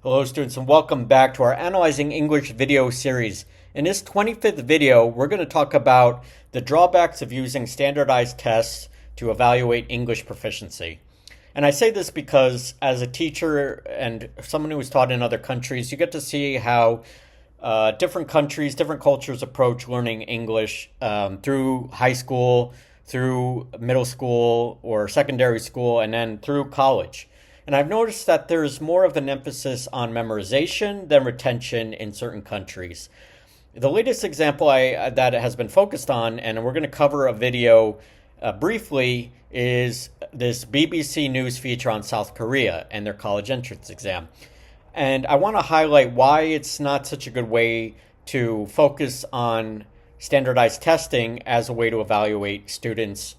Hello students and welcome back to our Analyzing English video series. In this 25th video, we're going to talk about the drawbacks of using standardized tests to evaluate English proficiency. And I say this because as a teacher and someone who was taught in other countries, you get to see how different countries, different cultures approach learning English through high school, through middle school or secondary school, and then through college. And I've noticed that there's more of an emphasis on memorization than retention in certain countries. The latest example that has been focused on, and we're going to cover a video briefly, is this BBC News feature on South Korea and their college entrance exam. And I want to highlight why it's not such a good way to focus on standardized testing as a way to evaluate students'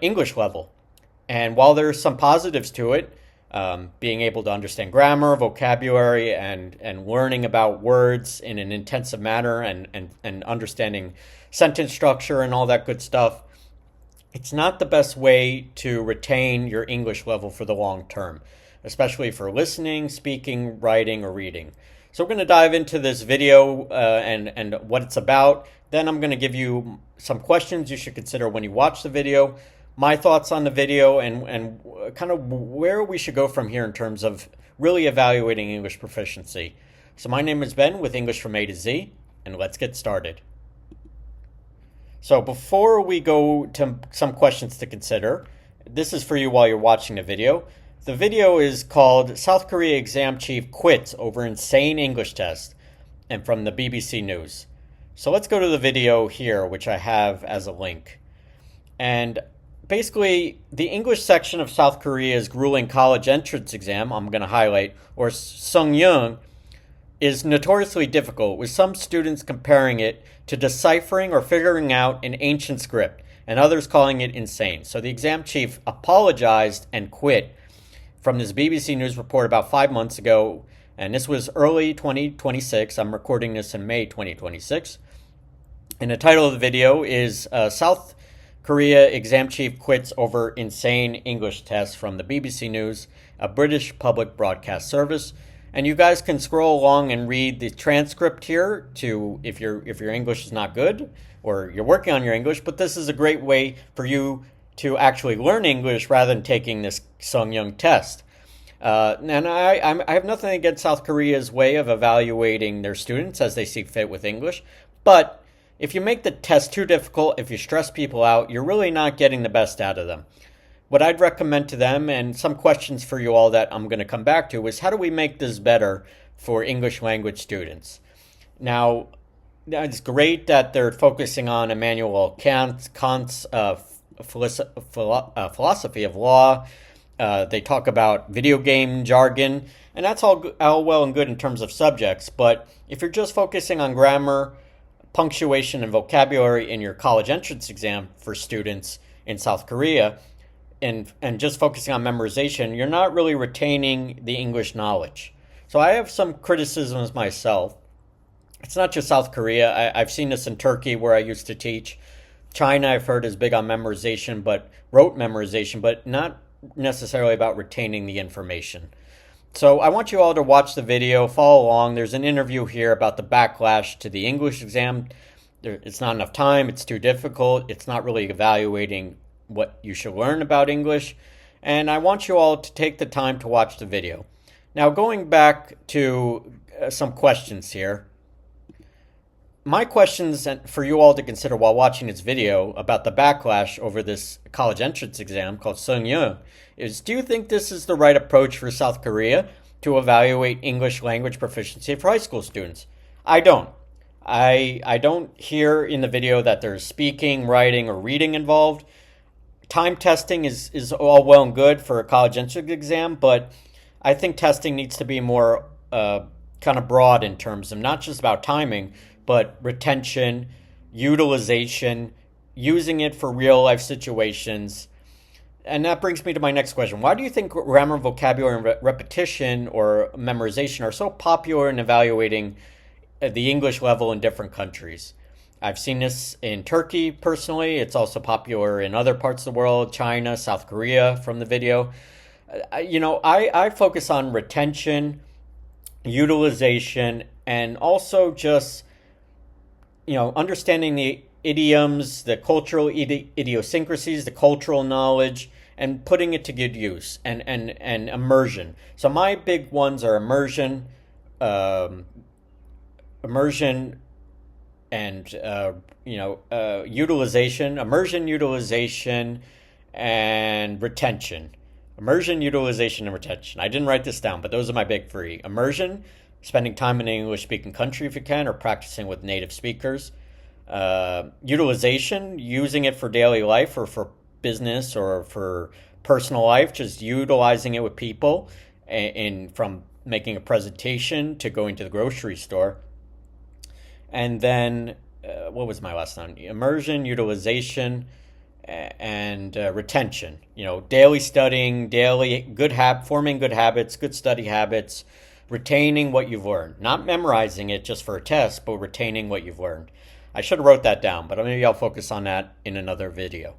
English level. And while there's some positives to it, being able to understand grammar, vocabulary, and learning about words in an intensive manner and understanding sentence structure and all that good stuff, it's not the best way to retain your English level for the long term, especially for listening, speaking, writing, or reading. So we're going to dive into this video and what it's about. Then I'm going to give you some questions you should consider when you watch the video, my thoughts on the video, and kind of where we should go from here in terms of really evaluating English proficiency. So my name is Ben with English from A to Z, and let's get started. So before we go to some questions to consider, this is for you while you're watching the video. The video is called South Korea Exam Chief Quits Over Insane English Test, and from the BBC News. So let's go to the video here, which I have as a link. And basically, the English section of South Korea's grueling college entrance exam, I'm going to highlight, or Seongyung, is notoriously difficult, with some students comparing it to deciphering or figuring out an ancient script, and others calling it insane. So the exam chief apologized and quit from this BBC News report about 5 months ago, and this was early 2026. I'm recording this in May 2026. And the title of the video is South Korea Exam Chief Quits Over Insane English Test, from the BBC News, a British public broadcast service. And you guys can scroll along and read the transcript here to if your English is not good or you're working on your English, but this is a great way for you to actually learn English rather than taking this Seongyung test. And I have nothing against South Korea's way of evaluating their students as they see fit with English, but if you make the test too difficult, if you stress people out, you're really not getting the best out of them. What I'd recommend to them, and some questions for you all that I'm going to come back to, is how do we make this better for English language students? Now, it's great that they're focusing on Immanuel Kant's philosophy of law. They talk about video game jargon, and that's all well and good in terms of subjects. But if you're just focusing on grammar, punctuation, and vocabulary in your college entrance exam for students in South Korea, and just focusing on memorization, you're not really retaining the English knowledge. So I have some criticisms myself. It's not just South Korea. I've seen this in Turkey, where I used to teach. China, I've heard, is big on memorization, but rote memorization, but not necessarily about retaining the information. So I want you all to watch the video, follow along. There's an interview here about the backlash to the English exam. It's not enough time. It's too difficult. It's not really evaluating what you should learn about English. And I want you all to take the time to watch the video. Now, going back to some questions here. My questions for you all to consider while watching this video about the backlash over this college entrance exam called Seongyung is, do you think this is the right approach for South Korea to evaluate English language proficiency for high school students? I don't. I don't hear in the video that there's speaking, writing, or reading involved. Time testing is all well and good for a college entrance exam, but I think testing needs to be more kind of broad in terms of not just about timing, but retention, utilization, using it for real life situations. And that brings me to my next question. Why do you think grammar, vocabulary, and repetition or memorization are so popular in evaluating the English level in different countries? I've seen this in Turkey personally. It's also popular in other parts of the world, China, South Korea, from the video. I focus on retention utilization, and also just understanding the idioms, the cultural idiosyncrasies, the cultural knowledge, and putting it to good use, and immersion. So my big ones are um, immersion, and utilization, immersion, utilization, and retention. Immersion, utilization, and retention. I didn't write this down, but those are my big three. Immersion, spending time in an English speaking country if you can, or practicing with native speakers. Utilization, using it for daily life or for business or for personal life, just utilizing it with people, from making a presentation to going to the grocery store. And then, what was my last one? Immersion, utilization, and retention. Daily studying, forming good habits, good study habits, retaining what you've learned. Not memorizing it just for a test, but retaining what you've learned. I should have wrote that down, but maybe I'll focus on that in another video.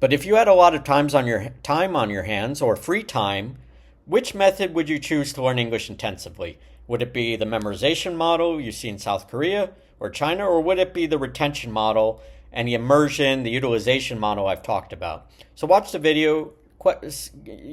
But if you had a lot of time on your hands or free time, which method would you choose to learn English intensively? Would it be the memorization model you see in South Korea or China, or would it be the retention model and the immersion, the utilization model I've talked about? So watch the video,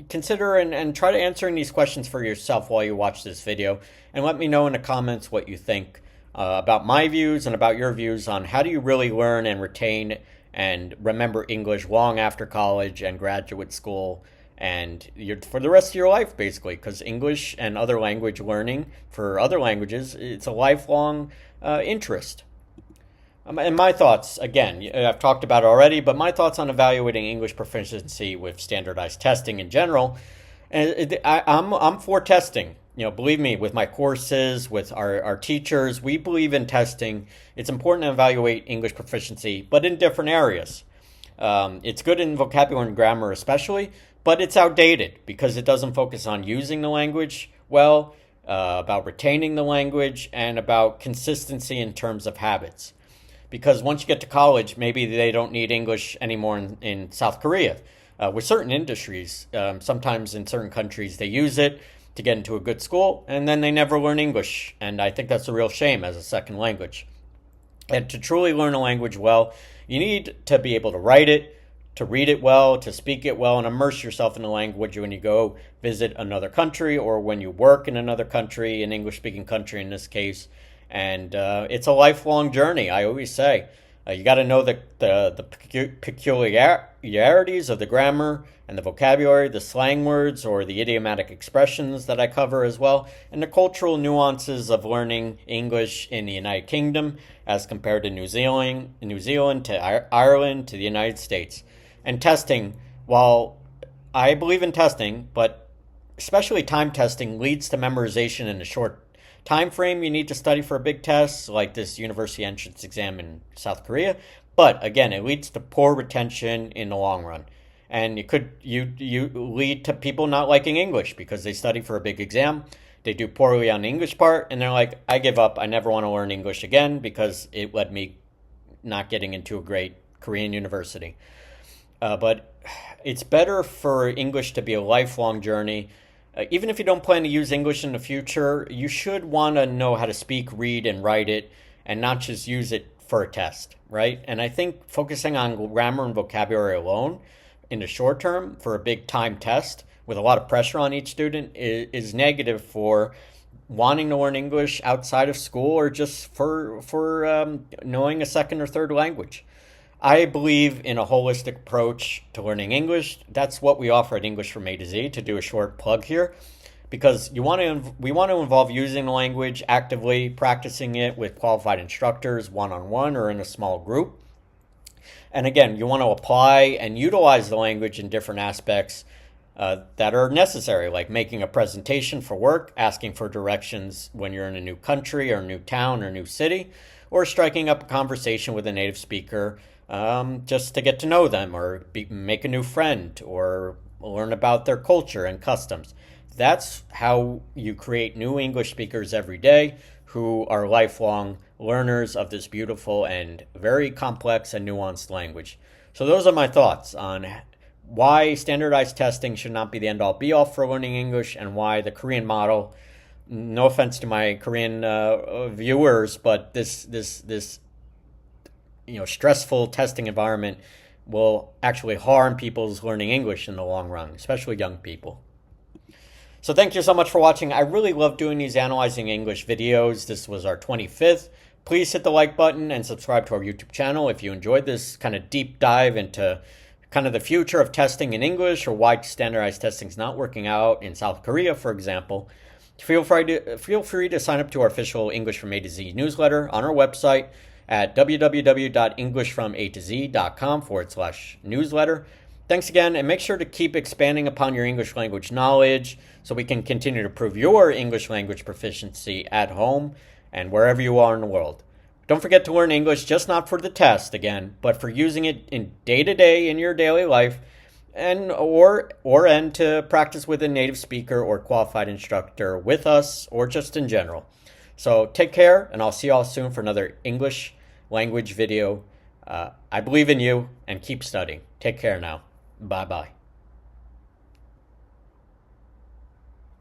consider and try to answering these questions for yourself while you watch this video, and let me know in the comments what you think about my views and about your views on how do you really learn and retain and remember English long after college and graduate school and for the rest of your life, basically, because English and other language learning for other languages, it's a lifelong interest. And my thoughts, again, I've talked about it already, but my thoughts on evaluating English proficiency with standardized testing in general, I'm for testing. Believe me, with my courses, with our teachers, we believe in testing. It's important to evaluate English proficiency, but in different areas. It's good in vocabulary and grammar especially, but it's outdated because it doesn't focus on using the language well, about retaining the language, and about consistency in terms of habits. Because once you get to college, maybe they don't need English anymore in South Korea. With certain industries, sometimes in certain countries, they use it to get into a good school, and then they never learn English. And I think that's a real shame as a second language. And to truly learn a language well, you need to be able to write it, to read it well, to speak it well, and immerse yourself in the language when you go visit another country or when you work in another country, an English-speaking country in this case. And it's a lifelong journey, I always say. You got to know the peculiarities of the grammar and the vocabulary, the slang words or the idiomatic expressions that I cover as well, and the cultural nuances of learning English in the United Kingdom as compared to New Zealand to Ireland to the United States. And testing, while I believe in testing, but especially time testing leads to memorization in a short time frame. You need to study for a big test like this university entrance exam in South Korea, but again, it leads to poor retention in the long run, and you lead to people not liking English because they study for a big exam, they do poorly on the English part, and they're like, I give up, I never want to learn English again because it led me not getting into a great Korean university. But it's better for English to be a lifelong journey. Even if you don't plan to use English in the future, you should want to know how to speak, read, and write it, and not just use it for a test, right? And I think focusing on grammar and vocabulary alone in the short term for a big time test with a lot of pressure on each student is negative for wanting to learn English outside of school or just for knowing a second or third language. I believe in a holistic approach to learning English. That's what we offer at English from A to Z, to do a short plug here, because we want to involve using the language actively, practicing it with qualified instructors, one-on-one or in a small group. And again, you want to apply and utilize the language in different aspects that are necessary, like making a presentation for work, asking for directions when you're in a new country or a new town or new city, or striking up a conversation with a native speaker just to get to know them or make a new friend or learn about their culture and customs. That's how you create new English speakers every day who are lifelong learners of this beautiful and very complex and nuanced language. So those are my thoughts on why standardized testing should not be the end-all be-all for learning English, and why the Korean model no offense to my Korean viewers, but this stressful testing environment will actually harm people's learning English in the long run, especially young people. So thank you so much for watching. I really love doing these Analyzing English videos. This was our 25th. Please hit the like button and subscribe to our YouTube channel if you enjoyed this kind of deep dive into kind of the future of testing in English, or why standardized testing is not working out in South Korea, for example. Feel free to sign up to our official English from A to Z newsletter on our website at www.englishfromatozcom/newsletter. Thanks again, and make sure to keep expanding upon your English language knowledge so we can continue to improve your English language proficiency at home and wherever you are in the world. Don't forget to learn English, just not for the test again, but for using it in day-to-day in your daily life, and to practice with a native speaker or qualified instructor with us, or just in general. So take care, and I'll see you all soon for another English language video. I believe in you, and keep studying. Take care now. Bye-bye.